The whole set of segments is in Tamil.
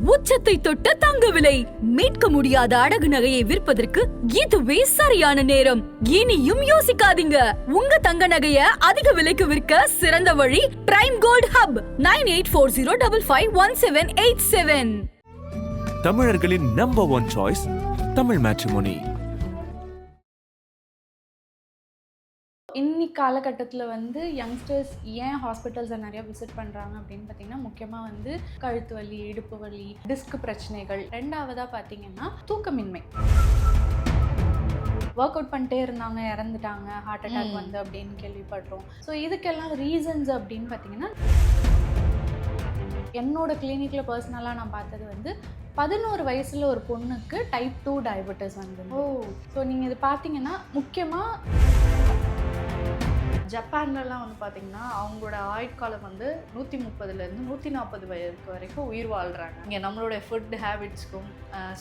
உச்சத்தை தொட்ட தங்க விலை. மீட்க முடியாத அடகு நகையை விற்பதற்கு இதுவே சரியான நேரம். இனியும் யோசிக்காதீங்க. உங்க தங்க நகைய அதிக விலைக்கு விற்க சிறந்த வழி பிரைம் கோல்ட் ஹப் 9840551787. தமிழர்களின் நம்பர் 1 சாய்ஸ் தமிழ் மேட்ரிமோனி. இன்னி காலகட்டத்தில் வந்து யங்ஸ்டர்ஸ் ஏன் ஹாஸ்பிட்டல்ஸை நிறையா விசிட் பண்ணுறாங்க அப்படின்னு பார்த்தீங்கன்னா, முக்கியமாக வந்து கழுத்து வலி, இடுப்பு வலி, டிஸ்க் பிரச்சனைகள். ரெண்டாவதாக பார்த்தீங்கன்னா தூக்கமின்மை. ஒர்க் அவுட் பண்ணிட்டே இருந்தாங்க, இறந்துட்டாங்க, ஹார்ட் அட்டாக் வந்து அப்படின்னு கேள்விப்படுறோம். ஸோ இதுக்கெல்லாம் ரீசன்ஸ் அப்படின்னு பார்த்தீங்கன்னா, என்னோட கிளினிக்கில் பர்சனலாக நான் பார்த்தது வந்து 11 வயசில் ஒரு பொண்ணுக்கு டைப் 2 டயபெட்டிஸ் வந்து. ஸோ நீங்கள் இது பார்த்தீங்கன்னா முக்கியமாக ஜப்பான்லலாம் வந்து பார்த்திங்கன்னா அவங்களோட ஆயுட்காலம் வந்து 130லேருந்து 140 வயதுக்கு வரைக்கும் உயிர் வாழ்கிறாங்க. இங்கே நம்மளுடைய ஃபுட் ஹேபிட்ஸ்க்கும்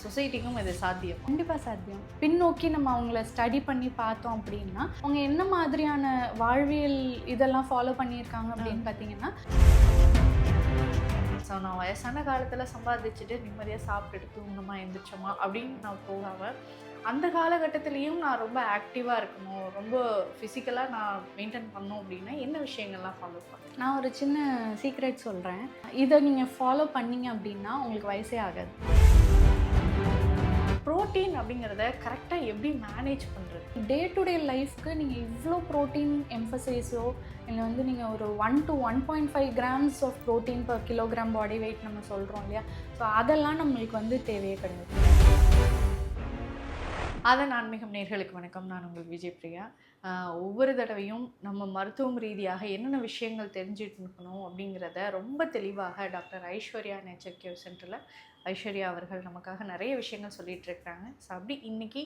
சொசைட்டிக்கும் இது சாத்தியம். கண்டிப்பாக சாத்தியம். பின்னோக்கி நம்ம அவங்கள ஸ்டடி பண்ணி பார்த்தோம் அப்படின்னா, அவங்க என்ன மாதிரியான வாழ்வியல் இதெல்லாம் ஃபாலோ பண்ணியிருக்காங்க அப்படின்னு பார்த்தீங்கன்னா, ஸோ நான் வயசான காலத்தில் சம்பாதிச்சுட்டு நிம்மதியாக சாப்பிட்டுட்டு தூங்கணுமா எழுந்திரிச்சோமா அப்படின்னு நான் போகாமல், அந்த காலகட்டத்துலேயும் நான் ரொம்ப ஆக்டிவாக இருக்கணும், ரொம்ப ஃபிசிக்கலாக நான் மெயின்டைன் பண்ணணும் அப்படின்னா என்ன விஷயங்கள்லாம் ஃபாலோ பண்ணேன்? நான் ஒரு சின்ன சீக்ரெட் சொல்கிறேன். இதை நீங்கள் ஃபாலோ பண்ணீங்க அப்படின்னா உங்களுக்கு வயசே ஆகாது. ப்ரோட்டீன் அப்படிங்கிறத கரெக்டாக எப்படி மேனேஜ் பண்ணுறது? டே டு டே லைஃப்க்கு நீங்கள் இவ்வளோ ப்ரோட்டீன் எம்ஃபசைஸோ இல்லை வந்து நீங்கள் ஒரு 1 to 1.5 grams of protein per kilogram body weight நம்ம சொல்கிறோம் இல்லையா? ஸோ அதெல்லாம் நம்மளுக்கு வந்து தேவையே கிடையாது. அதன் ஆன்மீகம் நேயர்களுக்கு வணக்கம். நான் உங்கள் விஜய் பிரியா. ஒவ்வொரு தடவையும் நம்ம மருத்துவம் ரீதியாக என்னென்ன விஷயங்கள் தெரிஞ்சுட்டு இருக்கணும் அப்படிங்கிறத ரொம்ப தெளிவாக டாக்டர் ஐஸ்வர்யா நேச்சர் கேர் சென்டரில் ஐஸ்வர்யா அவர்கள் நமக்காக நிறைய விஷயங்கள் சொல்லிகிட்டு இருக்கிறாங்க. ஸோ அப்படி இன்றைக்கி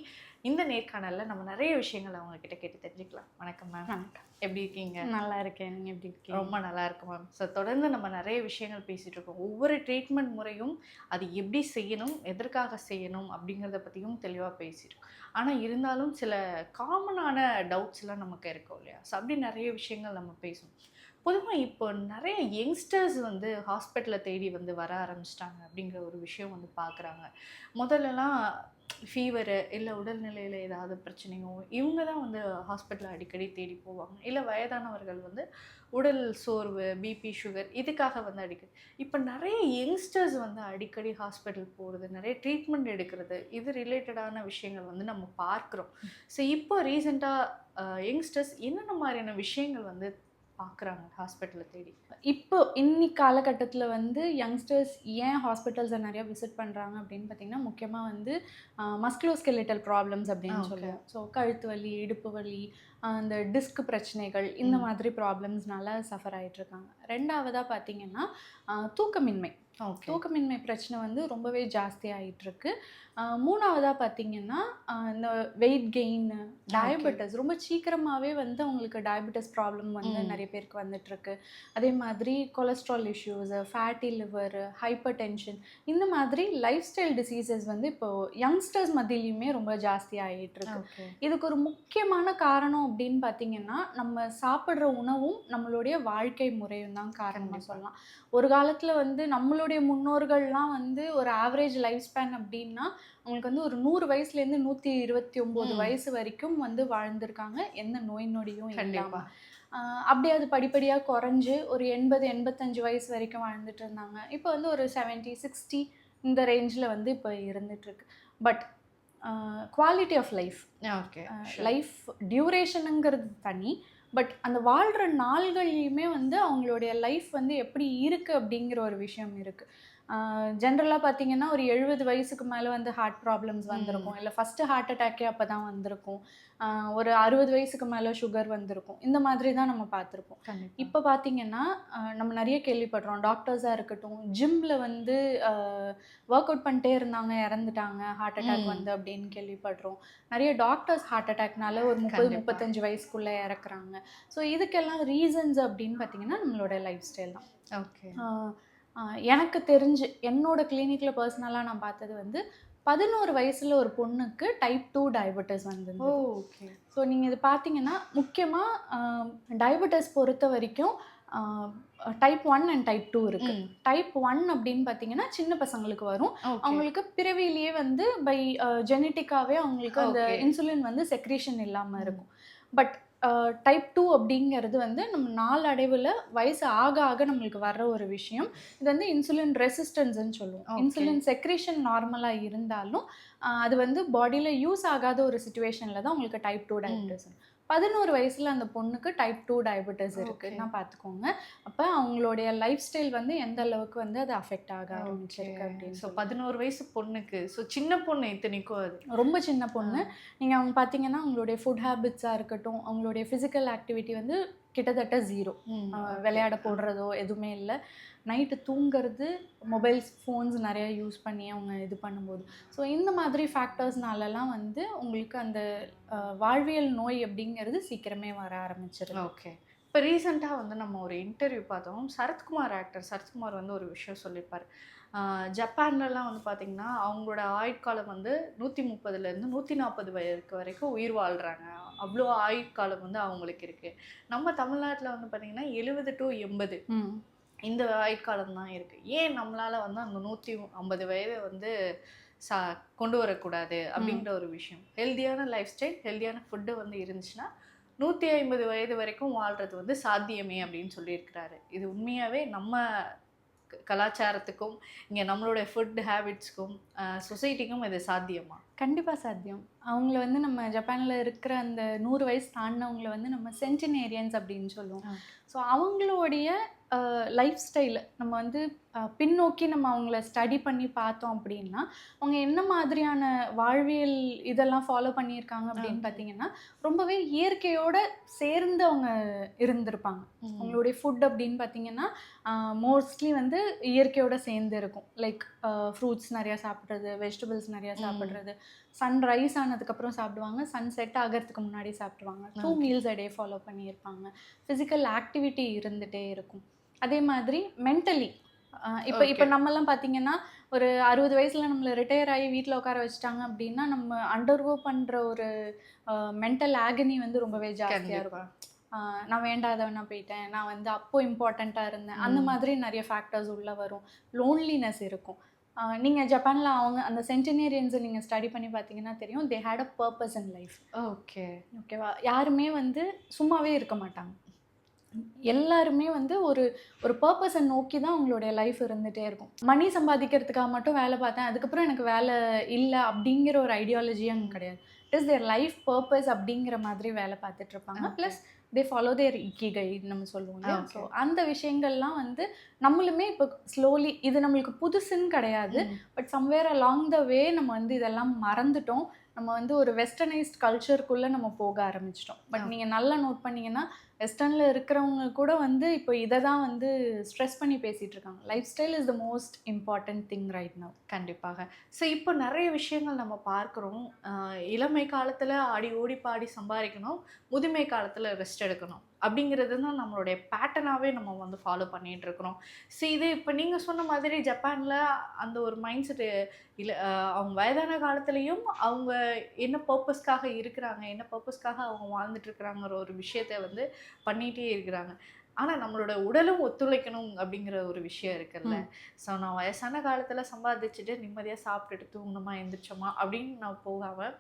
இந்த நேர்காணலில் நம்ம நிறைய விஷயங்கள் அவங்கக்கிட்ட கேட்டு தெரிஞ்சுக்கலாம். வணக்கம் மேம். வணக்கம். எப்படி இருக்கீங்க? நல்லா இருக்கேன். நீங்கள் எப்படி இருக்கீங்க? ரொம்ப நல்லா இருக்கு மேம். ஸோ தொடர்ந்து நம்ம நிறைய விஷயங்கள் பேசிகிட்டு இருக்கோம். ஒவ்வொரு ட்ரீட்மெண்ட் முறையும் அது எப்படி செய்யணும், எதற்காக செய்யணும் அப்படிங்கிறத பற்றியும் தெளிவாக பேசியிருக்கோம். ஆனால் இருந்தாலும் சில காமனான டவுட்ஸ்லாம் நமக்கு இருக்கும் இல்லையா? ஸோ அப்படி நிறைய விஷயங்கள் நம்ம பேசணும். பொதுவாக இப்போ நிறைய யங்ஸ்டர்ஸ் வந்து ஹாஸ்பிட்டலை தேடி வந்து வர ஆரம்பிச்சிட்டாங்க அப்படிங்கிற ஒரு விஷயம் வந்து பார்க்குறாங்க. முதல்லலாம் ஃபீவரு இல்லை உடல்நிலையில் ஏதாவது பிரச்சனையோ இவங்க தான் வந்து ஹாஸ்பிட்டலில் அடிக்கடி தேடி போவாங்க. இல்லை வயதானவர்கள் வந்து உடல் சோர்வு, பிபி, சுகர் இதுக்காக வந்து அடிக்கடி. இப்போ நிறைய யங்ஸ்டர்ஸ் வந்து அடிக்கடி ஹாஸ்பிட்டல் போகிறது, நிறைய ட்ரீட்மெண்ட் எடுக்கிறது, இது ரிலேட்டடான விஷயங்கள் வந்து நம்ம பார்க்குறோம். ஸோ இப்போ ரீசெண்டாக யங்ஸ்டர்ஸ் என்னென்ன மாதிரியான விஷயங்கள் வந்து பார்க்குறாங்க ஹாஸ்பிட்டலை தேடி? இப்போ இன்னி காலகட்டத்தில் வந்து யங்ஸ்டர்ஸ் ஏன் ஹாஸ்பிட்டல்ஸை நிறையா விசிட் பண்ணுறாங்க அப்படின்னு பார்த்தீங்கன்னா, முக்கியமாக வந்து மஸ்குலோஸ்கெலிட்டல் ப்ராப்ளம்ஸ் அப்படின்னு சொல்லுவோம். ஸோ கழுத்து வலி, இடுப்பு வலி, இந்த டிஸ்க் பிரச்சனைகள், இந்த மாதிரி ப்ராப்ளம்ஸ்னால சஃபர் ஆகிட்டுருக்காங்க. ரெண்டாவதாக பார்த்தீங்கன்னா தூக்கமின்மை. தூக்கமின்மை பிரச்சனை வந்து ரொம்பவே ஜாஸ்தி ஆகிட்டுருக்கு. மூணாவதாக பார்த்தீங்கன்னா இந்த வெயிட் கெயின், டயபெட்டிஸ் ரொம்ப சீக்கிரமாகவே வந்து அவங்களுக்கு டயபெட்டிஸ் ப்ராப்ளம் வந்து நிறைய பேருக்கு வந்துட்டுருக்கு. அதே மாதிரி cholesterol issues, fatty liver, hyper tension, இந்த மாதிரி லைஃப் ஸ்டைல் டிசீசஸ் வந்து இப்போது யங்ஸ்டர்ஸ் மத்தியிலையுமே ரொம்ப ஜாஸ்தி ஆகிட்டுருக்கு. இதுக்கு ஒரு முக்கியமான காரணம் அப்படின்னு பார்த்தீங்கன்னா, நம்ம சாப்பிட்ற உணவும் நம்மளுடைய வாழ்க்கை முறையும் தான் காரணமாக சொல்லலாம். ஒரு காலத்தில் வந்து நம்மளுடைய முன்னோர்கள்லாம் வந்து ஒரு ஆவரேஜ் லைஃப் ஸ்பேன் அப்படின்னா அவங்களுக்கு வந்து ஒரு 100 வயசுலேருந்து 129 வயசு வரைக்கும் வந்து வாழ்ந்திருக்காங்க, எந்த நோய் நொடியும் இல்லாமல். அப்படியே அது படிப்படியாக குறைஞ்சு ஒரு 80-85 வயசு வரைக்கும் வாழ்ந்துட்டு இருந்தாங்க. இப்போ வந்து ஒரு 70-60 இந்த ரேஞ்சில் வந்து இப்போ இருந்துகிட்ருக்கு. But quality of life, life டியூரேஷனுங்கிறது தனி. பட் அந்த வாழ்கிற நாள்கள்லையுமே வந்து அவங்களுடைய லைஃப் வந்து எப்படி இருக்குது அப்படிங்கிற ஒரு விஷயம் இருக்குது. ஜென்ரலாக பார்த்தீங்கன்னா ஒரு 70 வயசுக்கு மேலே வந்து ஹார்ட் ப்ராப்ளம்ஸ் வந்திருக்கும், இல்லை ஃபஸ்ட்டு ஹார்ட் அட்டாக்கே அப்போ தான் வந்திருக்கும், ஒரு 60 வயசுக்கு மேலே சுகர் வந்திருக்கும். இந்த மாதிரி தான் நம்ம பார்த்துருப்போம். இப்போ பார்த்தீங்கன்னா நம்ம நிறைய கேள்விப்படுறோம். டாக்டர்ஸாக இருக்கட்டும், ஜிம்மில் வந்து ஒர்க் அவுட் பண்ணிட்டே இருந்தாங்க, இறந்துட்டாங்க, ஹார்ட் அட்டாக் வந்து அப்படின்னு கேள்விப்படுறோம். நிறைய டாக்டர்ஸ் ஹார்ட் அட்டாக்னால ஒரு 30-35 வயசுக்குள்ளே இறக்குறாங்க. ஸோ இதுக்கெல்லாம் ரீசன்ஸ் அப்படின்னு பார்த்தீங்கன்னா நம்மளோட லைஃப் ஸ்டைல் தான். எனக்கு தெரிஞ்சு என்னோட கிளினிக்கில் பர்சனலாக நான் பார்த்தது வந்து 11 வயசில் ஒரு பொண்ணுக்கு டைப் 2 டயபெட்டிஸ் வந்து. ஸோ நீங்கள் இது பார்த்தீங்கன்னா முக்கியமாக டயபெட்டிஸ் பொறுத்த வரைக்கும் டைப் 1 அண்ட் டைப் 2 இருக்கு. டைப் 1 அப்படின்னு பார்த்தீங்கன்னா சின்ன பசங்களுக்கு வரும். அவங்களுக்கு பிறவியிலேயே வந்து பை ஜெனட்டிக்காவே அவங்களுக்கு அந்த இன்சுலின் வந்து செக்ரீஷன் இல்லாமல் இருக்கும். பட் டைப் 2 அப்படிங்கிறது வந்து நம்ம நாளடைவில் வயசு ஆக ஆக நம்மளுக்கு வர்ற ஒரு விஷயம். இது வந்து இன்சுலின் ரெசிஸ்டன்ஸ்ன்னு சொல்லுவோம். இன்சுலின் செக்ரீஷன் நார்மலாக இருந்தாலும் அது வந்து பாடியில் யூஸ் ஆகாத ஒரு சுச்சுவேஷனில் தான் உங்களுக்கு டைப் 2 டயபிட்டிஸ். 11 வயசில் அந்த பொண்ணுக்கு டைப் 2 டயபிட்டிஸ் இருக்குன்னா பார்த்துக்கோங்க. அப்போ அவங்களுடைய லைஃப் ஸ்டைல் வந்து எந்த அளவுக்கு வந்து அது அஃபெக்ட் ஆக ஆரம்பிச்சிருக்கு அப்படின்னு. ஸோ 11 வயசு பொண்ணுக்கு, ஸோ சின்ன பொண்ணு இத்தனைக்கும் அது ரொம்ப சின்ன பொண்ணு. நீங்கள் அவங்க பார்த்தீங்கன்னா அவங்களுடைய ஃபுட் ஹேபிட்ஸாக இருக்கட்டும், அவங்களுடைய ஃபிசிக்கல் ஆக்டிவிட்டி வந்து கிட்டத்தட்ட 0. விளையாட போடுறதோ எதுவுமே இல்லை. நைட்டு தூங்குறது மொபைல்ஸ் ஃபோன்ஸ் நிறையா யூஸ் பண்ணி அவங்க இது பண்ணும்போது, ஸோ இந்த மாதிரி ஃபேக்டர்ஸ்னாலலாம் வந்து உங்களுக்கு அந்த வாழ்வியல் நோய் அப்படிங்கிறது சீக்கிரமே வர ஆரம்பிச்சிருக்கு. ஓகே. இப்போ ரீசெண்டாக வந்து நம்ம ஒரு இன்டர்வியூ பார்த்தோம். ஆக்டர் சரத்குமார் வந்து ஒரு விஷயம் சொல்லியிருப்பார். ஜப்பான்லலாம் வந்து பார்த்திங்கன்னா அவங்களோட ஆயுட்காலம் வந்து 130லேருந்து 140 வயதுக்கு வரைக்கும் உயிர் வாழ்கிறாங்க. அவ்வளோ ஆயுட்காலம் வந்து அவங்களுக்கு இருக்குது. நம்ம தமிழ்நாட்டில் வந்து பார்த்திங்கன்னா 70 to 80 இந்த ஆயுட்காலம் தான் இருக்குது. ஏன் நம்மளால் வந்து அந்த 150 வயதை வந்து கொண்டு வரக்கூடாது அப்படின்ற ஒரு விஷயம். ஹெல்த்தியான லைஃப் ஸ்டைல், ஹெல்த்தியான ஃபுட்டு வந்து இருந்துச்சுன்னா 150 வயது வரைக்கும் வாழ்கிறது வந்து சாத்தியமே அப்படின்னு சொல்லியிருக்கிறாரு. இது உண்மையாகவே நம்ம கலாச்சாரத்துக்கும் இங்கே நம்மளுடைய ஃபுட் ஹேபிட்ஸ்க்கும் சொசைட்டிக்கும் இது சாத்தியமா? கண்டிப்பாக சாத்தியம். அவங்கள வந்து நம்ம ஜப்பானில் இருக்கிற அந்த 100 வயசு தாண்டினவங்கள வந்து நம்ம சென்டினேரியன்ஸ் அப்படின்னு சொல்லுவோம். ஸோ அவங்களுடைய லைஃப் ஸ்டைலு நம்ம வந்து பின்னோக்கி நம்ம அவங்கள ஸ்டடி பண்ணி பார்த்தோம் அப்படின்னா அவங்க என்ன மாதிரியான வாழ்வியல் இதெல்லாம் ஃபாலோ பண்ணியிருக்காங்க அப்படின்னு பார்த்தீங்கன்னா ரொம்பவே இயற்கையோடு சேர்ந்து அவங்க இருந்திருப்பாங்க. அவங்களுடைய ஃபுட் அப்படின்னு பார்த்தீங்கன்னா மோஸ்ட்லி வந்து இயற்கையோடு சேர்ந்து இருக்கும். லைக் ஃப்ரூட்ஸ் நிறையா சாப்பிட்றது, வெஜிடபிள்ஸ் நிறையா சாப்பிட்றது, சன்ரைஸ் ஆனதுக்கப்புறம் சாப்பிடுவாங்க, சன் செட் ஆகிறதுக்கு முன்னாடி சாப்பிடுவாங்க, 2 மீல்ஸ் a day ஃபாலோ பண்ணியிருப்பாங்க, ஃபிசிக்கல் ஆக்டிவிட்டி இருந்துகிட்டே இருக்கும். அதே மாதிரி மென்டலி இப்போ நம்மலாம் பார்த்தீங்கன்னா ஒரு 60 வயசில் நம்மளை ரிட்டையர் ஆகி வீட்டில் உட்கார வச்சுட்டாங்க அப்படின்னா நம்ம அண்டர்கோ பண்ணுற ஒரு மென்டல் ஆகனி வந்து ரொம்பவே ஜாஸ்தியாக இருக்கும். நான் வேண்டாதவனா போயிட்டேன், நான் வந்து அப்போ இம்பார்ட்டண்ட்டாக இருந்தேன், அந்த மாதிரி நிறைய ஃபேக்டர்ஸ் உள்ளே வரும். லோன்லினஸ் இருக்கும். நீங்கள் ஜப்பானில் அவங்க அந்த சென்டினேரியன்ஸை நீங்கள் ஸ்டடி பண்ணி பார்த்தீங்கன்னா தெரியும், they had a purpose in life. ஓகேவா? யாருமே வந்து சும்மாவே இருக்க மாட்டாங்க. எல்லாருமே வந்து ஒரு பர்பஸை நோக்கி தான் அவங்களுடைய லைஃப் இருந்துகிட்டே இருக்கும். மணி சம்பாதிக்கிறதுக்காக மட்டும் வேலை பார்த்தேன், அதுக்கப்புறம் எனக்கு வேலை இல்லை அப்படிங்கிற ஒரு ஐடியாலஜியும் அங்கே கிடையாது. It is their life purpose அப்படிங்கிற மாதிரி வேலை பார்த்துட்டு இருப்பாங்க. ப்ளஸ் தே ஃபாலோ தேர் இக்கிகை நம்ம சொல்லுவோம். ஸோ அந்த விஷயங்கள்லாம் வந்து நம்மளுமே இப்போ ஸ்லோலி இது நம்மளுக்கு புதுசுன்னு கிடையாது. பட் சம்வேர் அலாங் த வே நம்ம வந்து இதெல்லாம் மறந்துட்டோம். நம்ம வந்து ஒரு வெஸ்டர்னைஸ்ட் கல்ச்சருக்குள்ளே நம்ம போக ஆரம்பிச்சிட்டோம். பட் நீங்கள் நல்லா நோட் பண்ணிங்கன்னா வெஸ்டர்னில் இருக்கிறவங்க கூட வந்து இப்போ இதை தான் வந்து ஸ்ட்ரெஸ் பண்ணி பேசிகிட்டு இருக்காங்க. Life style is the most important thing right now. கண்டிப்பாக. ஸோ இப்போ நிறைய விஷயங்கள் நம்ம பார்க்குறோம். இளமை காலத்தில் ஆடி ஓடி பாடி சம்பாதிக்கணும், முதுமை காலத்தில் ரெஸ்ட் எடுக்கணும் அப்படிங்கிறது தான் நம்மளுடைய பேட்டர்னாகவே நம்ம வந்து ஃபாலோ பண்ணிகிட்ருக்குறோம். ஸோ இது இப்போ நீங்கள் சொன்ன மாதிரி ஜப்பானில் அந்த ஒரு மைண்ட் செட்டு இல்லை, அவங்க வயதான காலத்துலேயும் அவங்க என்ன பர்பஸ்க்காக இருக்கிறாங்க, என்ன பர்பஸ்க்காக அவங்க வாழ்ந்துட்டுருக்குறாங்கிற ஒரு விஷயத்தை வந்து பண்ணிகிட்டே இருக்கிறாங்க. ஆனால் நம்மளோட உடலும் ஒத்துழைக்கணும் அப்படிங்கிற ஒரு விஷயம் இருக்குல்ல. ஸோ நான் வயசான காலத்தில் சம்பாதிச்சுட்டு நிம்மதியாக சாப்பிட்டுட்டு தூங்கணுமா எந்திரிச்சோமா அப்படின்னு நான் போகாமல்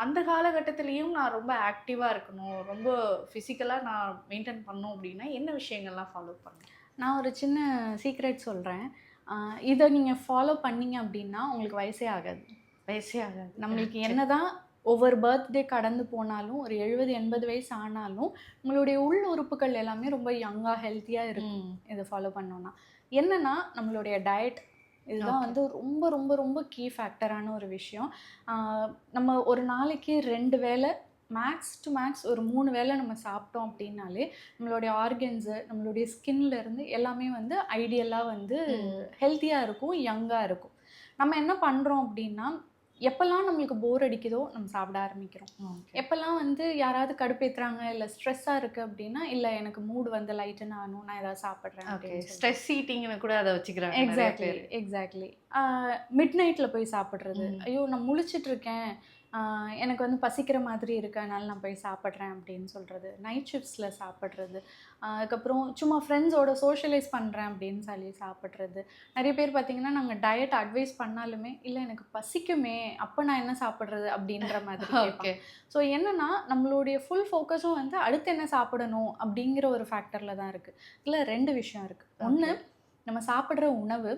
அந்த காலகட்டத்துலேயும் நான் ரொம்ப ஆக்டிவாக இருக்கணும், ரொம்ப ஃபிசிக்கலாக நான் மெயின்டைன் பண்ணணும் அப்படின்னா என்ன விஷயங்கள்லாம் ஃபாலோ பண்ணணும்? நான் ஒரு சின்ன சீக்ரெட் சொல்கிறேன். இதை நீங்கள் ஃபாலோ பண்ணிங்க அப்படின்னா உங்களுக்கு வயசே ஆகாது. நம்மளுக்கு என்ன தான் ஒவ்வொரு பர்த்டே கடந்து போனாலும் ஒரு 70-80 வயசு ஆனாலும் நம்மளுடைய உள் உறுப்புகள் எல்லாமே ரொம்ப யங்காக ஹெல்த்தியாக இருக்கும் இதை ஃபாலோ பண்ணோன்னா. என்னென்னா நம்மளுடைய டயட் இதுதான் வந்து ரொம்ப ரொம்ப ரொம்ப கீ ஃபேக்டரான ஒரு விஷயம். நம்ம ஒரு நாளைக்கு 2 வேளை மேக்ஸ் டு மேக்ஸ் ஒரு 3 வேளை நம்ம சாப்பிட்டோம் அப்படின்னாலே நம்மளுடைய ஆர்கன்ஸு, நம்மளுடைய ஸ்கின்லேருந்து எல்லாமே வந்து ஐடியலாக வந்து ஹெல்த்தியாக இருக்கும், யங்காக இருக்கும். நம்ம என்ன பண்ணுறோம் அப்படின்னா எப்போல்லாம் நம்மளுக்கு போர் அடிக்குதோ நம்ம சாப்பிட ஆரம்பிக்கிறோம். எப்போல்லாம் வந்து யாராவது கடுப்பேற்றுறாங்க இல்லை ஸ்ட்ரெஸ்ஸாக இருக்குது அப்படின்னா இல்லை எனக்கு மூடு வந்து லைட்டுன்னு ஆனும், நான் ஏதாவது சாப்பிட்றேன். ஸ்ட்ரெஸ் ஈட்டிங்னு கூட அதை வச்சுக்கிறாங்க. எக்ஸாக்ட்லி. மிட் நைட்டில் போய் சாப்பிட்றது. ஐயோ நான் முழிச்சிட்டு இருக்கேன், எனக்கு வந்து பசிக்கிற மாதிரி இருக்கு, அதனால நான் போய் சாப்பிட்றேன் அப்படின்னு சொல்கிறது. நைட் ஷிஃப்ட்ஸில் சாப்பிட்றது. அதுக்கப்புறம் சும்மா ஃப்ரெண்ட்ஸோட சோஷியலைஸ் பண்ணுறேன் அப்படின்னு சொல்லி சாப்பிட்றது. நிறைய பேர் பார்த்திங்கன்னா நாங்கள் டயட் அட்வைஸ் பண்ணாலுமே இல்லை எனக்கு பசிக்குமே அப்போ நான் என்ன சாப்பிட்றது அப்படின்ற மாதிரி கேட்பாங்க. ஸோ என்னென்னா நம்மளுடைய ஃபுல் ஃபோக்கஸும் வந்து அடுத்து என்ன சாப்பிடணும் அப்படிங்கிற ஒரு ஃபேக்டரில் தான் இருக்குது. இதில் 2 விஷயம் இருக்குது. ஒன்று, நம்ம சாப்பிட்ற உணவு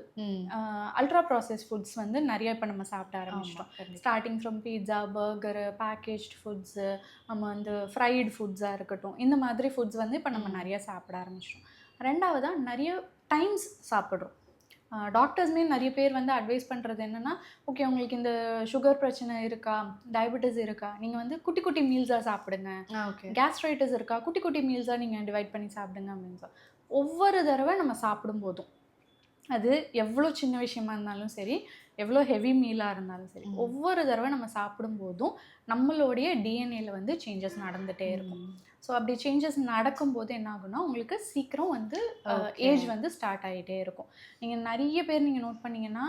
அல்ட்ரா ப்ராசஸ் ஃபுட்ஸ் வந்து நிறைய இப்போ நம்ம சாப்பிட ஆரம்பிச்சிட்டோம். Starting from pizza, burger, packaged foods, நம்ம வந்து ஃப்ரைடு ஃபுட்ஸாக இருக்கட்டும், இந்த மாதிரி ஃபுட்ஸ் வந்து இப்போ நம்ம நிறைய சாப்பிட ஆரம்பிச்சிட்டோம். 2வதாக நிறைய டைம்ஸ் சாப்பிட்றோம். டாக்டர்ஸுமே நிறைய பேர் வந்து அட்வைஸ் பண்ணுறது என்னென்னா, ஓகே உங்களுக்கு இந்த சுகர் பிரச்சனை இருக்கா, டயபெட்டிஸ் இருக்கா, நீங்கள் வந்து குட்டி குட்டி மீல்ஸாக சாப்பிடுங்க. கேஸ்ட்ரைட்டிஸ் இருக்கா, குட்டி குட்டி மீல்ஸாக நீங்கள் டிவைட் பண்ணி சாப்பிடுங்க அப்படின்னு சொல்லி ஒவ்வொரு தடவை நம்ம சாப்பிடும்போதும், அது எவ்வளோ சின்ன விஷயமா இருந்தாலும் சரி, எவ்வளோ ஹெவி மீலாக இருந்தாலும் சரி, ஒவ்வொரு தடவை நம்ம சாப்பிடும்போதும் நம்மளுடைய டிஎன்ஏல வந்து சேஞ்சஸ் நடந்துகிட்டே இருக்கும். ஸோ அப்படி சேஞ்சஸ் நடக்கும்போது என்ன ஆகுனா உங்களுக்கு சீக்கிரம் வந்து ஏஜ் வந்து ஸ்டார்ட் ஆகிட்டே இருக்கும். நீங்கள் நிறைய பேர் நீங்கள் நோட் பண்ணிங்கன்னா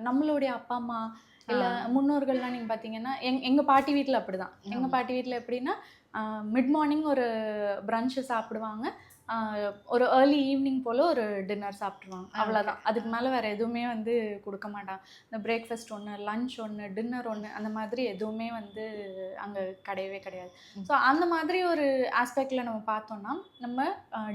நம்மளுடைய அப்பா அம்மா இல்லை முன்னோர்கள்லாம் நீங்கள் பார்த்தீங்கன்னா எங்கள் பாட்டி வீட்டில் அப்படி தான். எங்கள் பாட்டி வீட்டில் எப்படின்னா மிட் மார்னிங் ஒரு பிரன்ச்சு சாப்பிடுவாங்க, ஒரு ஏர்லி ஈவினிங் போல் ஒரு டின்னர் சாப்பிட்ருவாங்க, அவ்வளோதான். அதுக்கு மேலே வேறு எதுவுமே வந்து கொடுக்க மாட்டாங்க. இந்த பிரேக்ஃபாஸ்ட் ஒன்று, லன்ச் ஒன்று, டின்னர் ஒன்று, அந்த மாதிரி எதுவுமே வந்து அங்கே கிடையவே கிடையாது. ஸோ அந்த மாதிரி ஒரு ஆஸ்பெக்டில் நம்ம பார்த்தோன்னா நம்ம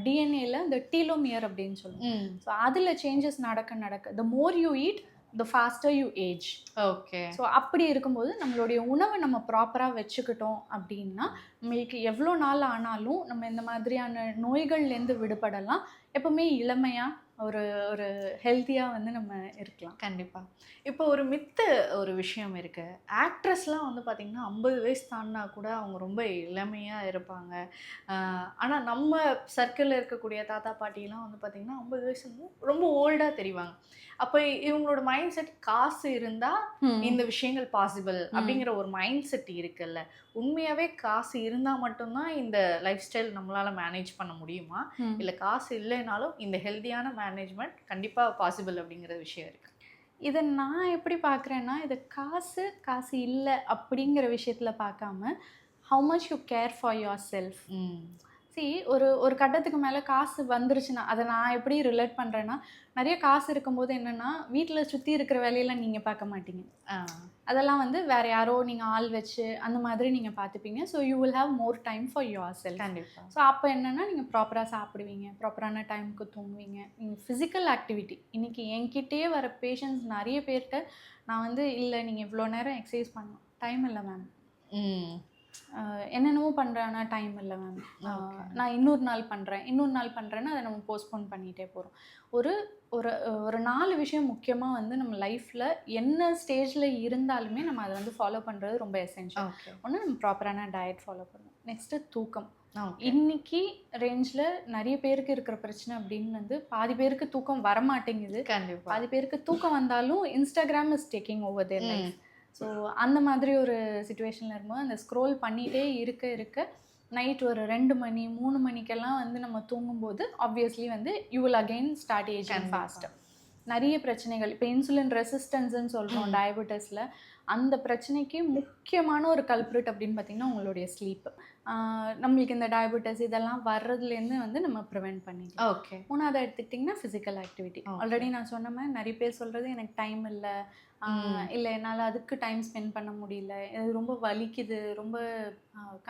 டிஎன்ஏல இந்த டீலோமியர் அப்படின்னு சொல்லுவோம். ஸோ அதில் சேஞ்சஸ் நடக்க the more you eat the faster you age. Okay. So அப்படி இருக்கும்போது நம்மளுடைய உணவை நம்ம ப்ராப்பராக வச்சுக்கிட்டோம் அப்படின்னா நம்மளுக்கு எவ்வளோ நாள் ஆனாலும் நம்ம இந்த மாதிரியான நோய்கள்லேருந்து விடுபடலாம். எப்போவுமே இளமையாக ஒரு ஹெல்த்தியாக வந்து நம்ம இருக்கலாம். கண்டிப்பாக. இப்போ ஒரு ஒரு விஷயம் இருக்குது. ஆக்ட்ரஸ்லாம் வந்து பார்த்திங்கன்னா 50 வயசு தாண்டினா கூட அவங்க ரொம்ப இளமையாக இருப்பாங்க. ஆனால் நம்ம சர்க்கிளில் இருக்கக்கூடிய தாத்தா பாட்டிலாம் வந்து பார்த்திங்கன்னா 50 வயசு ரொம்ப ஓல்டாக தெரிவாங்க. அப்போ இவங்களோட மைண்ட் செட் காசு இருந்தால் இந்த விஷயங்கள் பாசிபிள் அப்படிங்கிற ஒரு மைண்ட் செட் இருக்குல்ல. உண்மையாகவே காசு இருந்தால் மட்டும்தான் இந்த லைஃப் ஸ்டைல் நம்மளால் மேனேஜ் பண்ண முடியுமா, இல்லை காசு இல்லைனாலும் இந்த ஹெல்த்தியான மேனேஜ்மெண்ட் கண்டிப்பாக பாசிபிள் அப்படிங்கிற விஷயம் இருக்குது? இதை நான் எப்படி பார்க்குறேன்னா, இது காசு இல்லை அப்படிங்கிற விஷயத்தில் பார்க்காம how much you care for your self. ஒரு கட்டத்துக்கு மேலே காசு வந்துருச்சுன்னா அதை நான் எப்படி ரிலேட் பண்ணுறேன்னா, நிறைய காசு இருக்கும்போது என்னென்னா வீட்டில் சுற்றி இருக்கிற வேலையெல்லாம் நீங்கள் பார்க்க மாட்டீங்க. அதெல்லாம் வந்து வேறு யாரோ நீங்கள் ஆள் வச்சு அந்த மாதிரி நீங்கள் பார்த்துப்பீங்க. So you will have more time for yourself. கண்டிப்பாக. ஸோ அப்போ என்னென்னா நீங்கள் ப்ராப்பராக சாப்பிடுவீங்க, ப்ராப்பரான டைமுக்கு தூங்குவீங்க. நீங்கள் ஃபிசிக்கல் ஆக்டிவிட்டி இன்றைக்கி என்கிட்டே வர பேஷண்ட்ஸ் நிறைய பேர்கிட்ட நான் வந்து இல்லை நீங்கள் இவ்வளோ நேரம் எக்ஸசைஸ் பண்ணணும், டைம் இல்லை மேம், என்னென்னவோ பண்ணுறேன் ஆனால் டைம் இல்லை மேம், நான் இன்னொரு நாள் பண்ணுறேன்னா அதை நம்ம போஸ்ட்போன் பண்ணிகிட்டே போகிறோம். ஒரு 4 விஷயம் முக்கியமாக வந்து நம்ம லைஃப்பில் என்ன ஸ்டேஜில் இருந்தாலுமே நம்ம அதை வந்து ஃபாலோ பண்ணுறது ரொம்ப எசென்ஷியல். ஒன்று, நம்ம ப்ராப்பரான டயட் ஃபாலோ பண்ணணும். நெக்ஸ்ட்டு தூக்கம். இன்னைக்கு ரேஞ்சில் நிறைய பேருக்கு இருக்கிற பிரச்சனை அப்படின்னு வந்து பாதி பேருக்கு தூக்கம் வரமாட்டேங்குது. பாதி பேருக்கு தூக்கம் வந்தாலும் Instagram is taking over their life. So அந்த மாதிரி ஒரு சுச்சுவேஷனில் இருக்கும்போது அந்த ஸ்க்ரோல் பண்ணிகிட்டே இருக்க நைட் ஒரு 2 மணி 3 மணிக்கெல்லாம் வந்து நம்ம தூங்கும்போது ஆப்வியஸ்லி வந்து you will again start ageing fast. நிறைய பிரச்சனைகள் இப்போ இன்சுலின் ரெசிஸ்டன்ஸ்ன்னு சொல்கிறோம் டயபெட்டிஸில். அந்த பிரச்சனைக்கு முக்கியமான ஒரு கல்ப்ரிட் அப்படின்னு பார்த்திங்கன்னா உங்களுடைய ஸ்லீப். நம்மளுக்கு இந்த டயபெட்டிஸ் இதெல்லாம் வர்றதுலேருந்து வந்து நம்ம ப்ரிவெண்ட் பண்ணிக்கலாம். ஓகே. 3வது எடுத்துக்கிட்டிங்கன்னா ஃபிசிக்கல் ஆக்டிவிட்டி. ஆல்ரெடி நான் சொன்ன மாதிரி நிறைய பேர் சொல்கிறது எனக்கு டைம் இல்லை, என்னால் அதுக்கு டைம் ஸ்பெண்ட் பண்ண முடியல, இது ரொம்ப வலிக்குது, ரொம்ப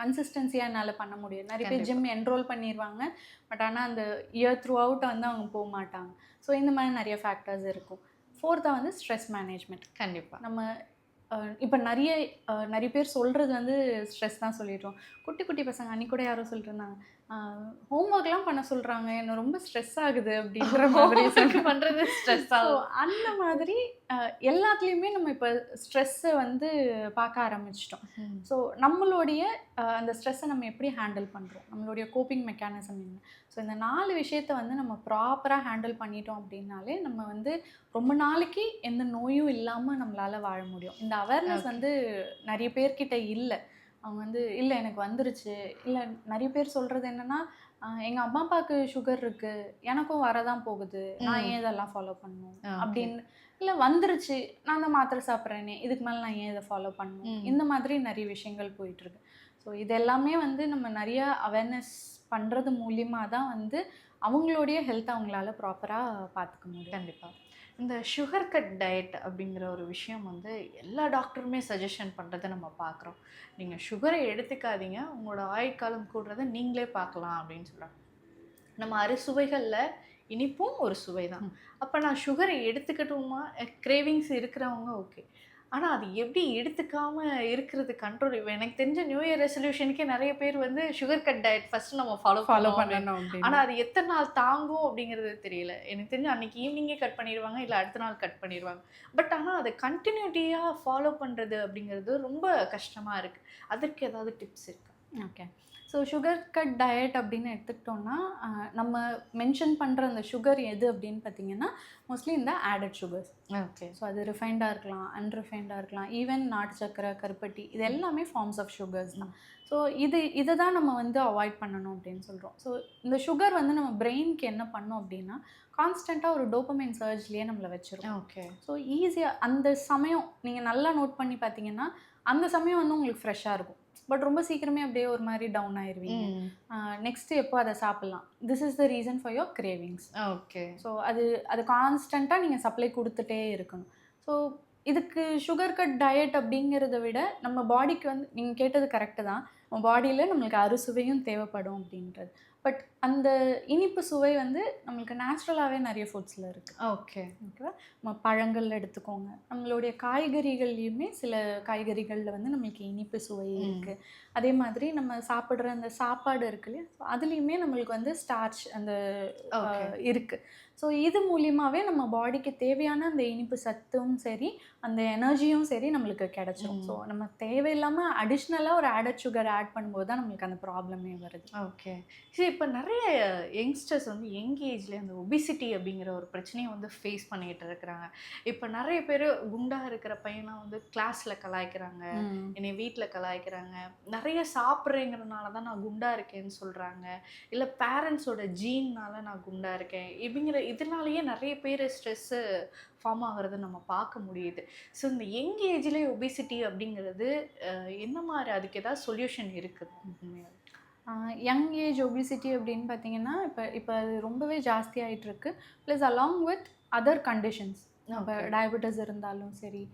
கன்சிஸ்டன்சியாக என்னால் பண்ண முடியாது. நிறைய பேர் ஜிம் என்ரோல் பண்ணிடுவாங்க, பட் ஆனால் அந்த இயர் த்ரூ அவுட் வந்து அவங்க போக மாட்டாங்க. ஸோ இந்த மாதிரி நிறைய ஃபேக்டர்ஸ் இருக்கும். 4th வந்து ஸ்ட்ரெஸ் மேனேஜ்மெண்ட். கண்டிப்பாக. நம்ம இப்போ நிறைய பேர் சொல்கிறது வந்து ஸ்ட்ரெஸ் தான் சொல்லிடுறோம். குட்டி பசங்க அன்றைக்கி கூட யாரோ சொல்லிட்டு இருந்தாங்க, ஹோம்ஒர்க்லாம் பண்ண சொல்கிறாங்க, என்ன ரொம்ப ஸ்ட்ரெஸ் ஆகுது அப்படின்ற மாதிரி பண்ணுறது ஸ்ட்ரெஸ் ஆகும். அந்த மாதிரி எல்லாத்துலேயுமே நம்ம இப்போ ஸ்ட்ரெஸ்ஸை வந்து பார்க்க ஆரம்பிச்சிட்டோம். ஸோ நம்மளுடைய அந்த ஸ்ட்ரெஸ்ஸை நம்ம எப்படி ஹேண்டில் பண்ணுறோம், நம்மளுடைய கோப்பிங் மெக்கானிசம் என்ன. ஸோ இந்த 4 விஷயத்த வந்து நம்ம ப்ராப்பராக ஹேண்டில் பண்ணிட்டோம் அப்படின்னாலே நம்ம வந்து ரொம்ப நாளைக்கு எந்த நோயும் இல்லாமல் நம்மளால் வாழ முடியும். இந்த அவேர்னஸ் வந்து நிறைய பேர்கிட்ட இல்லை. அவங்க வந்து இல்லை எனக்கு வந்துருச்சு, இல்லை நிறைய பேர் சொல்கிறது என்னென்னா எங்கள் அம்மா அப்பாவுக்கு சுகர் இருக்குது, எனக்கும் வரதான் போகுது, நான் ஏன் இதெல்லாம் ஃபாலோ பண்ணணும் அப்படின்னு. இல்லை வந்துருச்சு, நான் தான் மாத்திரை சாப்பிட்றேனே, இதுக்கு மேலே நான் ஏன் இதை ஃபாலோ பண்ணணும், இந்த மாதிரி நிறைய விஷயங்கள் போயிட்டுருக்கு. ஸோ இது எல்லாமே வந்து நம்ம நிறைய அவேர்னஸ் பண்ணுறது மூலியமாக தான் வந்து அவங்களுடைய ஹெல்த் அவங்களால ப்ராப்பராக பார்த்துக்க முடியும். கண்டிப்பாக. இந்த சுகர் கட் டயட் அப்படிங்கிற ஒரு விஷயம் வந்து எல்லா டாக்டருமே சஜஷன் பண்ணுறதை நம்ம பார்க்குறோம். நீங்கள் சுகரை எடுத்துக்காதீங்க, உங்களோட ஆயுட்காலம் கூடுறதை நீங்களே பார்க்கலாம் அப்படின்னு சொல்கிறாங்க. நம்ம அறுசுவைகளில் இனிப்பும் ஒரு சுவை தான். அப்போ நான் சுகரை எடுத்துக்கட்டுமா, கிரேவிங்ஸ் இருக்கிறவங்க ஓகே. ஆனால் அது எப்படி எடுத்துக்காமல் இருக்கிறது கண்ட்ரோல். எனக்கு தெரிஞ்ச நியூ இயர் ரெசல்யூஷனுக்கே நிறைய பேர் வந்து சுகர் கட் டயட் ஃபஸ்ட்டு நம்ம ஃபாலோ பண்ணணும். ஆனால் அது எத்தனை நாள் தாங்கும் அப்படிங்கிறது தெரியல. எனக்கு தெரிஞ்சு அன்றைக்கி ஈவினிங்கே கட் பண்ணிடுவாங்க, இல்லை அடுத்த நாள் கட் பண்ணிடுவாங்க. பட் ஆனால் அதை கண்டினியூட்டியாக ஃபாலோ பண்ணுறது அப்படிங்கிறது ரொம்ப கஷ்டமாக இருக்குது. அதற்கு ஏதாவது டிப்ஸ் இருக்கா? Okay. So sugar cut diet அப்படின்னு எடுத்துக்கிட்டோன்னா நம்ம மென்ஷன் பண்ணுற அந்த சுகர் எது அப்படின்னு பார்த்தீங்கன்னா மோஸ்ட்லி இந்த ஆடட் சுகர்ஸ். ஓகே. ஸோ அது ரிஃபைண்டாக இருக்கலாம், அன்ரிஃபைண்டாக இருக்கலாம், ஈவன் நாட்டு சக்கரை, கருப்பட்டி, இது எல்லாமே ஃபார்ம்ஸ் ஆஃப் சுகர்ஸ் தான். ஸோ இதை தான் நம்ம வந்து அவாய்ட் பண்ணணும் அப்படின்னு சொல்கிறோம். ஸோ இந்த சுகர் வந்து நம்ம பிரெயினுக்கு என்ன பண்ணோம் அப்படின்னா கான்ஸ்டண்ட்டாக ஒரு டோபமைன் சர்ஜ்லேயே நம்மளை வச்சிரும். ஓகே. ஸோ ஈஸியாக அந்த சமயம் நீங்கள் நல்லா நோட் பண்ணி பார்த்தீங்கன்னா அந்த சமயம் வந்து உங்களுக்கு ஃப்ரெஷ்ஷாக இருக்கும். பட் ரொம்ப சீக்கிரமே அப்படியே ஒரு மாதிரி டவுன் ஆயிடுவீங்க. நெக்ஸ்ட்டு எப்போ அதை சாப்பிட்லாம், this is the reason for your cravings. Okay. So அது கான்ஸ்டண்ட்டாக நீங்கள் சப்ளை கொடுத்துட்டே இருக்கணும். ஸோ இதுக்கு சுகர் கட் டயட் அப்படிங்கிறத விட நம்ம பாடிக்கு வந்து நீங்கள் கேட்டது கரெக்டு தான், நம்ம பாடியில் நம்மளுக்கு அறுசுவையும் தேவைப்படும் அப்படின்றது. பட் அந்த இனிப்பு சுவை வந்து நம்மளுக்கு நேச்சுரலாகவே நிறைய ஃபுட்ஸில் இருக்குது. ஓகே. ஓகேவா? நம்ம பழங்கள் எடுத்துக்கோங்க, நம்மளுடைய காய்கறிகள்லையுமே சில காய்கறிகளில் வந்து நம்மளுக்கு இனிப்பு சுவை இருக்குது. அதே மாதிரி நம்ம சாப்பிட்ற அந்த சாப்பாடு இருக்கு இல்லையா, அதுலேயுமே நம்மளுக்கு வந்து ஸ்டார்ச் அந்த இருக்குது. ஸோ இது மூலியமாகவே நம்ம பாடிக்கு தேவையான அந்த இனிப்பு சத்தும் சரி, அந்த எனர்ஜியும் சரி நம்மளுக்கு கிடச்சிரும். ஸோ நம்ம தேவையில்லாமல் அடிஷ்னலாக ஒரு ஆடட் சுகர் ஆட் பண்ணும்போது தான் நம்மளுக்கு அந்த ப்ராப்ளமே வருது. ஓகே. சரி, இப்போ நிறைய யங்ஸ்டர்ஸ் வந்து யங் ஏஜ்லேயே அந்த ஒபிசிட்டி அப்படிங்கிற ஒரு பிரச்சனையை வந்து ஃபேஸ் பண்ணிகிட்டு இருக்கிறாங்க. இப்போ நிறைய பேர் குண்டாக இருக்கிற பையனாக வந்து கிளாஸில் கலாய்க்கிறாங்க, என்னை வீட்டில் கலாய்க்கிறாங்க, நிறைய சாப்பிட்றேங்கிறதுனால தான் நான் குண்டாக இருக்கேன்னு சொல்கிறாங்க, இல்லை பேரண்ட்ஸோட ஜீன்னால நான் குண்டாக இருக்கேன் இப்படிங்கிற இதனாலேயே நிறைய பேர் ஸ்ட்ரெஸ்ஸு ஃபார்ம் ஆகிறது நம்ம பார்க்க முடியுது. ஸோ இந்த யங் ஏஜ்லேயே ஒபிசிட்டி அப்படிங்கிறது என்ன மாதிரி, அதுக்கு ஏதாவது சொல்யூஷன் இருக்குது? யங் ஏஜ் ஒபிசிட்டி அப்படின்னு பார்த்தீங்கன்னா இப்போ அது ரொம்பவே ஜாஸ்தி ஆகிட்டு இருக்கு. Plus along with other conditions, இப்போ டயபெட்டிஸ் இருந்தாலும் சரி,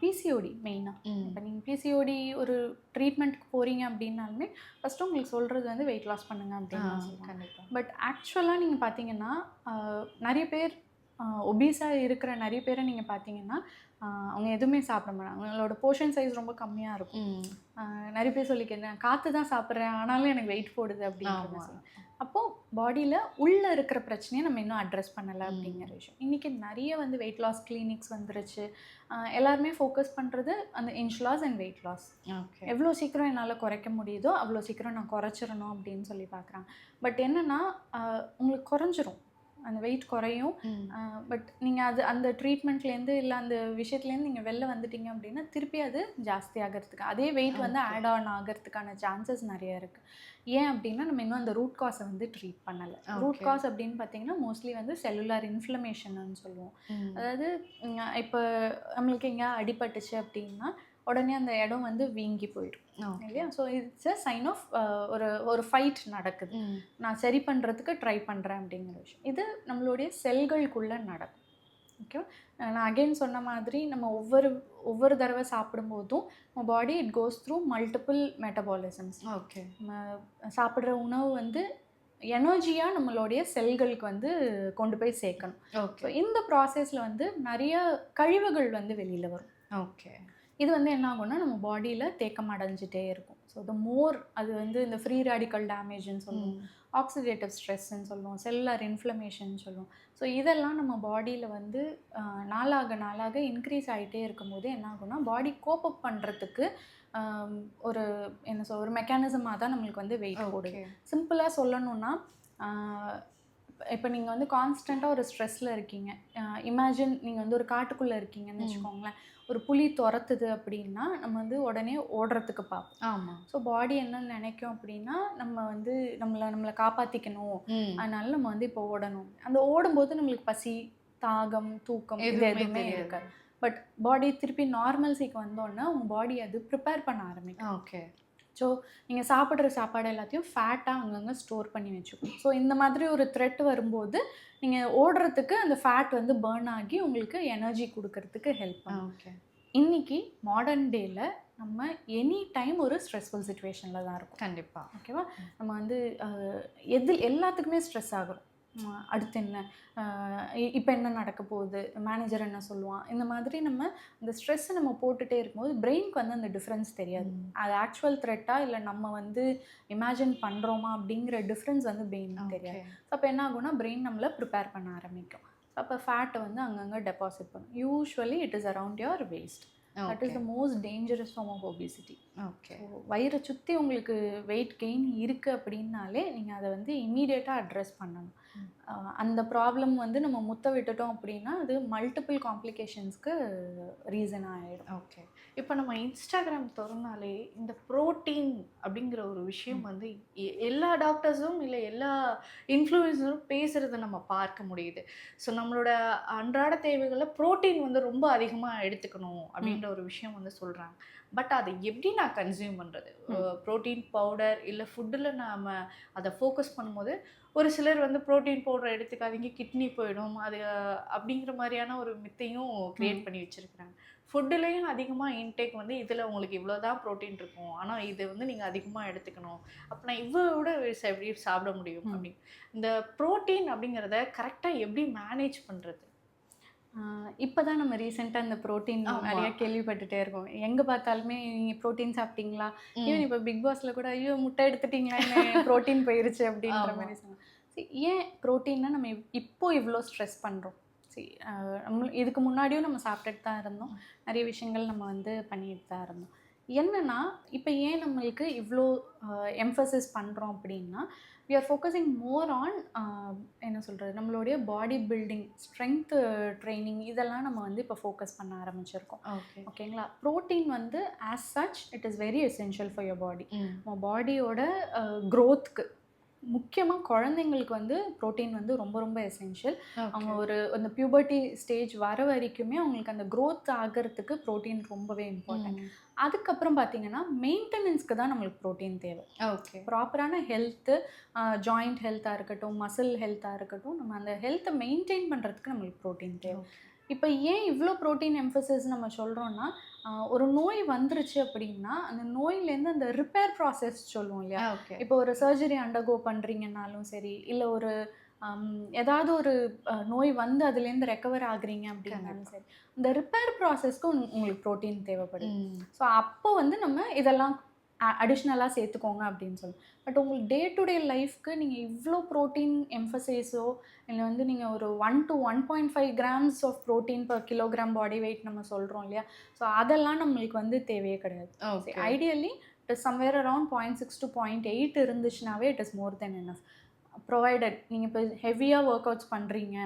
பிசிஓடி மெயினாக. இப்போ நீங்கள் பிசிஓடி ஒரு ட்ரீட்மெண்ட்டுக்கு போகிறீங்க அப்படின்னாலுமே ஃபஸ்ட்டு உங்களுக்கு சொல்கிறது வந்து வெயிட் லாஸ் பண்ணுங்க அப்படின்னு சொல்லுவாங்க. பட் ஆக்சுவலாக நீங்கள் பார்த்தீங்கன்னா நிறைய பேர் ஒபீஸாக இருக்கிற நிறைய பேரை நீங்கள் பார்த்தீங்கன்னா அவங்க எதுவுமே சாப்பிட மாட்டாங்க, அவங்களோட போர்ஷன் சைஸ் ரொம்ப கம்மியாக இருக்கும். நிறைய பேர் சொல்லிக்கிறேன் காற்று தான் சாப்பிட்றேன் ஆனாலும் எனக்கு வெயிட் போடுது அப்படின்னு. அப்போது பாடியில் உள்ளே இருக்கிற பிரச்சனையை நம்ம இன்னும் அட்ரஸ் பண்ணலை அப்படிங்கிற விஷயம். இன்றைக்கி நிறைய வந்து வெயிட் லாஸ் கிளினிக்ஸ் வந்துருச்சு. எல்லாருமே ஃபோக்கஸ் பண்ணுறது அந்த inch loss and weight loss. எவ்வளோ சீக்கிரம் என்னால் குறைக்க முடியுதோ அவ்வளோ சீக்கிரம் நான் குறைச்சிடணும் அப்படின்னு சொல்லி பார்க்குறாங்க. பட் என்னென்னா உங்களுக்கு குறைஞ்சிரும், அந்த வெயிட் குறையும். பட் நீங்கள் அந்த ட்ரீட்மெண்ட்லேருந்து இல்லை அந்த விஷயத்துலேருந்து நீங்கள் வெளில வந்துட்டீங்க அப்படின்னா திருப்பி அது ஜாஸ்தி ஆகிறதுக்கு, அதே வெயிட் வந்து ஆட் ஆன் ஆகிறதுக்கான சான்சஸ் நிறைய இருக்குது. ஏன் அப்படின்னா நம்ம இன்னும் அந்த ரூட் காஸை வந்து ட்ரீட் பண்ணலை. ரூட் காஸ் அப்படின்னு பார்த்தீங்கன்னா மோஸ்ட்லி வந்து செல்லுலார் இன்ஃப்ளமேஷன்னு சொல்லுவோம். அதாவது இப்போ நம்மளுக்கு எங்கேயா அடிபட்டுச்சு அப்படின்னா உடனே அந்த இடம் வந்து வீங்கி போயிடும் இல்லையா. So it's a sign of ஒரு ஃபைட் நடக்குது, நான் சரி பண்ணுறதுக்கு ட்ரை பண்ணுறேன் அப்படிங்கிற விஷயம். இது நம்மளுடைய செல்களுக்குள்ளே நடக்கும். ஓகே, நான் அகெயின் சொன்ன மாதிரி நம்ம ஒவ்வொரு தடவை சாப்பிடும்போதும் நம்ம பாடி it goes through multiple metabolisms. Okay, நம்ம சாப்பிட்ற உணவு வந்து எனர்ஜியாக நம்மளுடைய செல்களுக்கு வந்து கொண்டு போய் சேர்க்கணும். ஓகே, இந்த ப்ராசஸில் வந்து நிறைய கழிவுகள் வந்து வெளியில் வரும். ஓகே, இது வந்து என்ன ஆகும்னா நம்ம பாடியில் தேக்கம் அடைஞ்சிட்டே இருக்கும். ஸோ த மோர் அது வந்து இந்த ஃப்ரீ ரேடிக்கல் டேமேஜ்னு சொல்லுவோம், ஆக்சிடேட்டிவ் ஸ்ட்ரெஸ்ன்னு சொல்லுவோம், செல்லுலார் இன்ஃப்ளமேஷன் சொல்லுவோம். ஸோ இதெல்லாம் நம்ம பாடியில் வந்து நாளாக இன்க்ரீஸ் ஆகிட்டே இருக்கும்போது என்ன ஆகும்னா பாடி கோப்பப் பண்ணுறதுக்கு ஒரு மெக்கானிசமாக தான் நம்மளுக்கு வந்து வெயிட் போடுது. சிம்பிளாக சொல்லணும்னா இப்போ நீங்கள் வந்து கான்ஸ்டண்ட்டாக ஒரு ஸ்ட்ரெஸ்ஸில் இருக்கீங்க. இமேஜின் நீங்கள் வந்து ஒரு காட்டுக்குள்ளே இருக்கீங்கன்னு வச்சுக்கோங்களேன். ஒரு புலி துரத்துது அப்படின்னா நம்ம வந்து உடனே ஓடுறதுக்கு பார்ப்போம். ஆமாம். ஸோ பாடி என்ன நினைக்கும் அப்படின்னா நம்ம வந்து நம்மளை காப்பாற்றிக்கணும், அதனால நம்ம வந்து இப்போ ஓடணும். அந்த ஓடும்போது நம்மளுக்கு பசி, தாகம், தூக்கம் இது எதுவுமே இருக்காது. பட் பாடி திருப்பி நார்மல்சிக்கு வந்தோன்னா உங்கள் பாடி அது ப்ரிப்பேர் பண்ண ஆரம்பிக்கும். ஓகே. ஸோ நீங்கள் சாப்பிட்ற சாப்பாடு எல்லாத்தையும் ஃபேட்டாக அங்கங்கே ஸ்டோர் பண்ணி வச்சுக்கணும். ஸோ இந்த மாதிரி ஒரு த்ரெட் வரும்போது நீங்கள் ஓடுறதுக்கு அந்த ஃபேட் வந்து பர்ன் ஆகி உங்களுக்கு எனர்ஜி கொடுக்கறதுக்கு ஹெல்ப் பண்ணும். ஓகே. இன்றைக்கி மாடர்ன் டேயில் நம்ம எனி டைம் ஒரு ஸ்ட்ரெஸ்ஃபுல் சுச்சுவேஷனில் தான் இருக்கும். கண்டிப்பாக. ஓகேவா? நம்ம வந்து எல்லாத்துக்குமே ஸ்ட்ரெஸ் ஆகும். அடுத்து என்ன, இப்போ என்ன நடக்க போகுது, மேனேஜர் என்ன சொல்லுவான், இந்த மாதிரி நம்ம இந்த ஸ்ட்ரெஸ்ஸை நம்ம போட்டுகிட்டே இருக்கும்போது பிரெயினுக்கு வந்து அந்த டிஃப்ரென்ஸ் தெரியாது. அது ஆக்சுவல் த்ரெட்டா இல்லை நம்ம வந்து இமேஜின் பண்ணுறோமா அப்படிங்கிற டிஃப்ரென்ஸ் வந்து பிரெயினுக்கு தெரியாது. ஸோ அப்போ என்ன ஆகும்னா பிரெயின் நம்மளை ப்ரிப்பேர் பண்ண ஆரம்பிக்கும். ஸோ அப்போ ஃபேட்டை வந்து அங்கங்கே டெபாசிட் பண்ணும். Usually it is around your waist. That is the most dangerous form of obesity. Okay. வயிறை சுற்றி உங்களுக்கு வெயிட் கெயின் இருக்குது அப்படின்னாலே நீங்கள் அதை வந்து இம்மீடியட்டாக அட்ரெஸ் பண்ணணும். அந்த ப்ராப்ளம் வந்து நம்ம முத்த விட்டுட்டோம் அப்படின்னா அது மல்டிபிள் காம்ப்ளிகேஷன்ஸ்க்கு ரீசன் ஆகிடும். ஓகே. இப்போ நம்ம இன்ஸ்டாகிராம் திறந்தாலே இந்த ப்ரோட்டீன் அப்படிங்கிற ஒரு விஷயம் வந்து எல்லா டாக்டர்ஸும் இல்லை எல்லா இன்ஃப்ளூயன்ஸரும் பேசுகிறத நம்ம பார்க்க முடியுது. ஸோ நம்மளோட அன்றாட தேவைகளில் ப்ரோட்டீன் வந்து ரொம்ப அதிகமாக எடுத்துக்கணும் அப்படின்ற ஒரு விஷயம் வந்து சொல்கிறாங்க. பட் அதை எப்படி நான் கன்சியூம் பண்ணுறது? ப்ரோட்டீன் பவுடர் இல்லை ஃபுட்டில் நாம் அதை ஃபோக்கஸ் பண்ணும்போது ஒரு சிலர் வந்து ப்ரோட்டீன் பவுடர் எடுத்துக்காதீங்க, கிட்னி போயிடும், அது அப்படிங்கிற மாதிரியான ஒரு மித்தையும் க்ரியேட் பண்ணி வச்சுருக்குறாங்க. ஃபுட்டுலேயும் அதிகமாக இன்டேக் வந்து இதில் உங்களுக்கு இவ்வளோ தான் ப்ரோட்டீன் இருக்கும், ஆனால் இது வந்து நீங்கள் அதிகமாக எடுத்துக்கணும், அப்போ நான் இவ்வளோட எப்படி சாப்பிட முடியும் அப்படின்னு. இந்த ப்ரோட்டீன் அப்படிங்கிறத கரெக்டாக எப்படி மேனேஜ் பண்ணுறது? இப்போ தான் நம்ம ரீசெண்டாக இந்த ப்ரோட்டீன் நிறைய கேள்விப்பட்டுட்டே இருக்கோம். எங்கே பார்த்தாலுமே நீங்கள் ப்ரோட்டீன் சாப்பிட்டீங்களா, ஈவன் இப்போ பிக் பாஸில் கூட ஐயோ முட்டை எடுத்துட்டிங்களா, என்ன ப்ரோட்டீன் போயிருச்சு அப்படின்ற மாதிரி சொன்னாங்க. சரி, ஏன் ப்ரோட்டீன்னா நம்ம இப்போ இவ்வளோ ஸ்ட்ரெஸ் பண்ணுறோம்? சரி, நம்ம இதுக்கு முன்னாடியும் நம்ம சாப்பிட்டுட்டு தான் இருந்தோம், நிறைய விஷயங்கள் நம்ம வந்து பண்ணிட்டு தான் இருந்தோம். என்னன்னா இப்போ ஏன் நம்மளுக்கு இவ்வளோ எம்ஃபசிஸ் பண்ணுறோம் அப்படின்னா we are focusing more on என்ன சொல்கிறது, நம்மளுடைய பாடி பில்டிங், ஸ்ட்ரென்த் ட்ரைனிங், இதெல்லாம் நம்ம வந்து இப்போ ஃபோக்கஸ் பண்ண ஆரம்பிச்சிருக்கோம். ஓகேங்களா? ப்ரோட்டீன் வந்து as such it is very essential for your body. நம்ம பாடியோட க்ரோத்துக்கு முக்கியமாக குழந்தைங்களுக்கு வந்து ப்ரோட்டீன் வந்து ரொம்ப ரொம்ப எசென்ஷியல். அவங்க அந்த பியூபர்ட்டி ஸ்டேஜ் வர வரைக்குமே அவங்களுக்கு அந்த க்ரோத் ஆகிறதுக்கு ப்ரோட்டீன் ரொம்பவே இம்பார்ட்டன்ட். அதுக்கப்புறம் பார்த்தீங்கன்னா மெயின்டெனன்ஸ்க்கு தான் நம்மளுக்கு ப்ரோட்டீன் தேவை. ஓகே. ப்ராப்பரான ஹெல்த்து, ஜாயிண்ட் ஹெல்த்தாக இருக்கட்டும், மசில் ஹெல்த்தாக இருக்கட்டும், நம்ம அந்த ஹெல்த்தை மெயின்டைன் பண்ணுறதுக்கு நம்மளுக்கு ப்ரோட்டீன் தேவை. இப்போ ஏன் இவ்வளோ ப்ரோட்டீன் எம்ஃபசிஸ் நம்ம சொல்கிறோன்னா, ஒரு நோய் வந்துருச்சு அப்படின்னா அந்த நோயிலேருந்து அந்த ரிப்பேர் ப்ராசஸ் சொல்லுவோம் இல்லையா? இப்போ ஒரு சர்ஜரி அண்டர்கோ பண்ணுறீங்கன்னாலும் சரி, இல்லை ஒரு ஏதாவது ஒரு நோய் வந்து அதுலேருந்து ரெக்கவர் ஆகுறீங்க அப்படின்னாலும் சரி, இந்த ரிப்பேர் ப்ராசஸ்க்கு உங்களுக்கு ப்ரோட்டீன் தேவைப்படுது. ஸோ அப்போ வந்து நம்ம இதெல்லாம் அடிஷ்னலாக சேர்த்துக்கோங்க அப்படின்னு சொல்லுவோம். பட் உங்களுக்கு டே டு டே லைஃப்க்கு நீங்கள் இவ்வளோ ப்ரோட்டீன் எம்ஃபசைஸோ இல்லை வந்து நீங்கள் ஒரு 1 to 1.5 grams of protein per kilogram body weight நம்ம சொல்கிறோம் இல்லையா? ஸோ அதெல்லாம் நம்மளுக்கு வந்து தேவையே கிடையாது. Ideally it is somewhere around 0.6 to 0.8 இருந்துச்சுனாவே it is more than enough. Provided நீங்கள் இப்போ ஹெவியாக ஒர்க் அவுட்ஸ் பண்ணுறீங்க,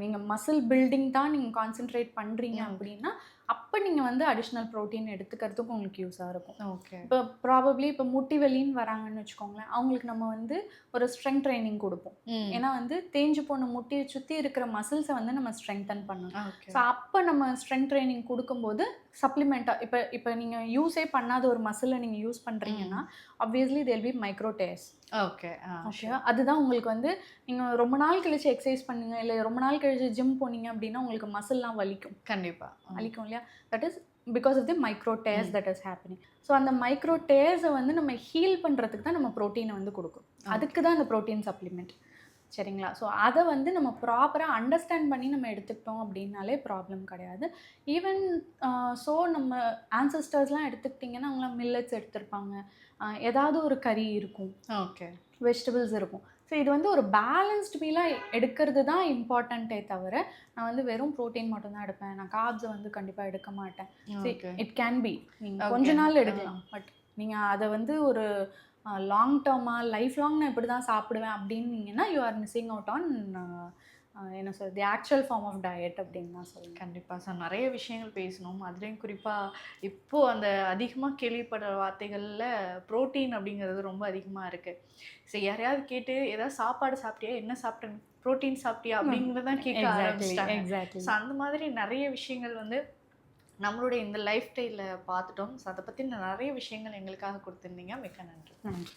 நீங்கள் மசில் பில்டிங் தான் நீங்கள் கான்சென்ட்ரேட் பண்ணுறீங்க அப்படின்னா அப்போ நீங்கள் வந்து அடிஷ்னல் ப்ரோட்டீன் எடுத்துக்கிறதுக்கு உங்களுக்கு யூஸாக இருக்கும். ஓகே. இப்போ ப்ராபப்ளி இப்போ முட்டி வலின்னு வராங்கன்னு வச்சுக்கோங்களேன், அவங்களுக்கு நம்ம வந்து ஒரு ஸ்ட்ரென்த் ட்ரைனிங் கொடுப்போம். ஏன்னா வந்து தேஞ்சு போன முட்டியை சுற்றி இருக்கிற மசில்ஸை வந்து நம்ம ஸ்ட்ரெங்தன் பண்ணணும். ஸோ அப்போ நம்ம ஸ்ட்ரென்த் ட்ரைனிங் கொடுக்கும்போது சப்ளிமெண்ட்டாக இப்போ நீங்கள் யூஸே பண்ணாத ஒரு மசிலை நீங்கள் யூஸ் பண்ணுறீங்கன்னா obviously they'll be micro tears. Okay. அதுதான் உங்களுக்கு வந்து நீங்கள் ரொம்ப நாள் கழிச்சு எக்ஸசைஸ் பண்ணுங்க இல்லை ரொம்ப நாள் கழிச்சு ஜிம் போனீங்க அப்படின்னா உங்களுக்கு மசில்லாம் வலிக்கும். கண்டிப்பாக வலிக்கும் இல்லையா? That is because of the micro tears that is happening. So அந்த மைக்ரோ டேர்ஸை வந்து நம்ம ஹீல் பண்ணுறதுக்கு தான் நம்ம ப்ரோட்டீனை வந்து கொடுக்கும். அதுக்கு தான் அந்த ப்ரோட்டீன் சப்ளிமெண்ட். சரிங்களா? ஸோ அதை வந்து நம்ம ப்ராப்பராக அண்டர்ஸ்டாண்ட் பண்ணி நம்ம எடுத்துக்கிட்டோம் அப்படின்னாலே ப்ராப்ளம் கிடையாது. ஈவன் ஸோ நம்ம ஆன்சஸ்டர்ஸ்லாம் எடுத்துக்கிட்டிங்கன்னா அவங்களாம் மில்லட்ஸ் எடுத்திருப்பாங்க, ஏதாவது ஒரு கறி இருக்கும், ஓகே, வெஜிடபிள்ஸ் இருக்கும். ஸோ இது வந்து ஒரு பேலன்ஸ்டு மீலாக எடுக்கிறது தான் இம்பார்ட்டண்ட்டே தவிர நான் வந்து வெறும் ப்ரோட்டீன் மட்டும்தான் எடுப்பேன், நான் கார்ப்ஸை வந்து கண்டிப்பாக எடுக்க மாட்டேன். இட் கேன் பி நீங்கள் கொஞ்ச நாள் எடுக்கலாம், பட் நீங்கள் அதை வந்து ஒரு லாங் டேர்மாக லைஃப் லாங் நான் இப்படி தான் சாப்பிடுவேன் அப்படின்னீங்கன்னா you are missing out on என்ன சொல்கிறது ஆக்சுவல் ஃபார்ம் ஆஃப் டயட் அப்படின்னு தான் சொல்லுவேன். கண்டிப்பாக சார், நிறைய விஷயங்கள் பேசணும். அதுலேயும் குறிப்பாக இப்போது அந்த அதிகமாக கேள்விப்படுற வார்த்தைகளில் ப்ரோட்டீன் அப்படிங்கிறது ரொம்ப அதிகமாக இருக்குது. சரி, யாரையாவது கேட்டு ஏதாவது சாப்பாடு சாப்பிட்டியா, என்ன சாப்பிட்டேன், ப்ரோட்டீன் சாப்பிட்டியா அப்படிங்கிறதான் கேட்க ஆரம்பிச்சிட்டாங்க. எக்ஸாக்ட்லி. ஸோ அந்த மாதிரி நிறைய விஷயங்கள் வந்து நம்மளுடைய இந்த லைஃப் ஸ்டைலில் பார்த்துட்டோம். ஸோ அதை பற்றி நிறைய விஷயங்கள் எங்களுக்காக கொடுத்துருந்தீங்க. மிக்க நன்றி. நன்றி.